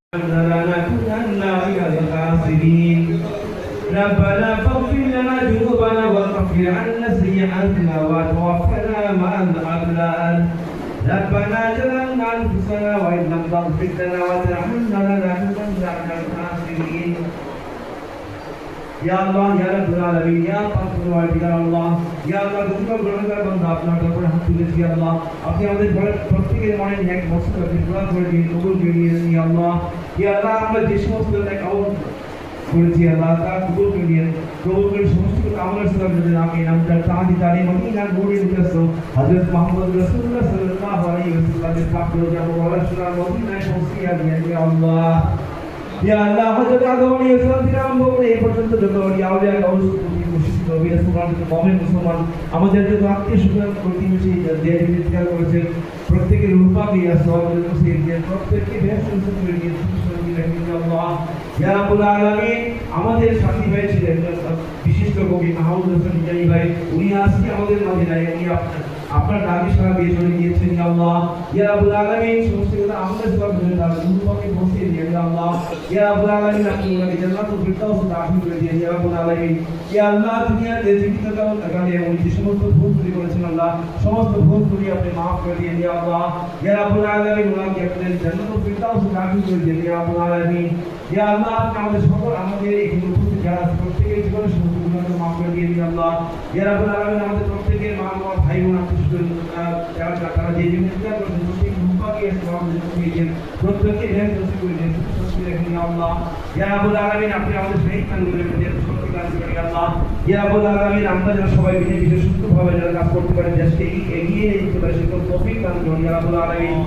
لنكونن من الخاسرين ربنا فاغفر لنا ذنوبنا وكفر عنا سيئاتنا وتوفنا مع الأبرار ربنا ظلمنا أنفسنا وإن لم تغفر لنا وترحمنا لنكونن من الخاسرين या अल्लाह या रब्बुल आलमीन या पाक परवरदिगार अल्लाह या अल्लाह दुआ गुनाहगार बंदा আপনার উপর হাত তুলেছি আল্লাহ আপনি আমাদের প্রত্যেকের মনে নেক মকসদ আপনি পুরা করে দিন কবুল করে নিন ইয়া আল্লাহ ইয়া আল্লাহ আমরা যে সমস্ত নেক আমল করেছি আল্লাহ তা কবুল করে নিন কবুল করে সমস্ত আমলের সওয়াব দিন আমিন আমরা তাআদি তাআলা মদিনা গড়ে দিয়েছো হযরত মুহাম্মদ রাসূলুল্লাহ সাল্লাল্লাহু আলাইহি ওয়াসাল্লামের পাক রোজা মোবারক সোনার মদিনায় পৌঁছিয়ে দিন ইয়া আল্লাহ या अल्लाह हजरत आदम अलैहिस्सलाम থেকে এই পর্যন্ত যত আউলিয়া গাউস মুশরিক নবী রাসূলগণ মুমিন মুসলমান আমাদের যত আত্মীয়-স্বজন প্রতিবেশী যে ইন্তেকাল করেছেন প্রত্যেকের রূপাকে আসওয়াবের নসিব দিয়ে প্রত্যেককে বেহেশত করে দিয়ে সুন্দর রাখেন আল্লাহ ইয়া রাব্বুল আলামিন আমাদের সাথী ভাই ছিলেন বিশিষ্ট কবি মাহমুদ হোসেন হিজানি ভাই উনি আজকে আমাদের মাঝে নাই উনি আপনার ডাকে সারা দিয়ে চলে গিয়েছেন ইয়া আল্লাহ ইয়া রাব্বুল আলামিন সমস্ত কথা আমাদের সবার জন্য তার রূপাকে পৌঁছে দিয়ে ইয়া আল্লাহ ইয়া রাব্বুল আলামিন আপনি ওনাকে জান্নাতুল ফিরদাউস দাখিল করে দিন ইয়া রাব্বুল আলামিন ইয়া আল্লাহ দুনিয়াতে জীবিত কালে উনি যে সমস্ত ভুল ত্রুটি করেছেন আল্লাহ সমস্ত ভুল ত্রুটি আপনি maaf করে দিন ইয়া আল্লাহ ইয়া রাব্বুল আলামিন ওনাকে আপনি জান্নাতুল ফিরদাউস দাখিল করে দিন ইয়া রাব্বুল আলামিন ইয়া আল্লাহ আপনি আমাদের সকল আমাদের এখানে উপস্থিত যারা প্রত্যেকের জীবনের সমস্ত গুনাহকে maaf করে দিন ইয়া আল্লাহ ইয়া রাব্বুল আলামিন আমাদের প্রত্যেকের মা বাবা ভাই বোন আত্মীয়স্বজন যারা যে জিনিসটা করেছেন প্রত্যেক রূপাকে আমাদের দিয়েছেন প্রত্যেককে বেহেশত করে দিন সুস্থ রাখেন ইয়া আল্লাহ ইয়া রাব্বুল আলামিন আপনি আমাদের শহীদ কানগুলোর প্রতি শক্তি দান করেন ইয়া আল্লাহ ইয়া রাব্বুল আলামিন আমরা যেন সবাই মিলে মিলে সুস্থভাবে যেন কাজ করতে পারি দেশকে এগিয়ে নিতে পারি সেরকম তৌফিক দান করুন ইয়া রাব্বুল আলামিন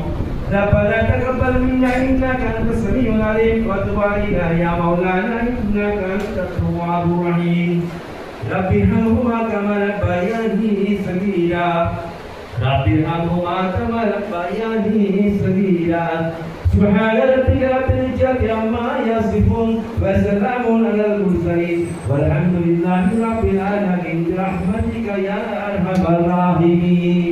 ربنا تقبل منا انك انت السميع العليم وتب علينا يا مولانا انك انت التواب الرحيم رب ارحمهما كما ربياني صغيرا رب ارحمهما كما ربياني صغيرا سبحان ربك رب العزة عما يصفون وسلام على المرسلين والحمد لله رب العالمين برحمتك يا ارحم الراحمين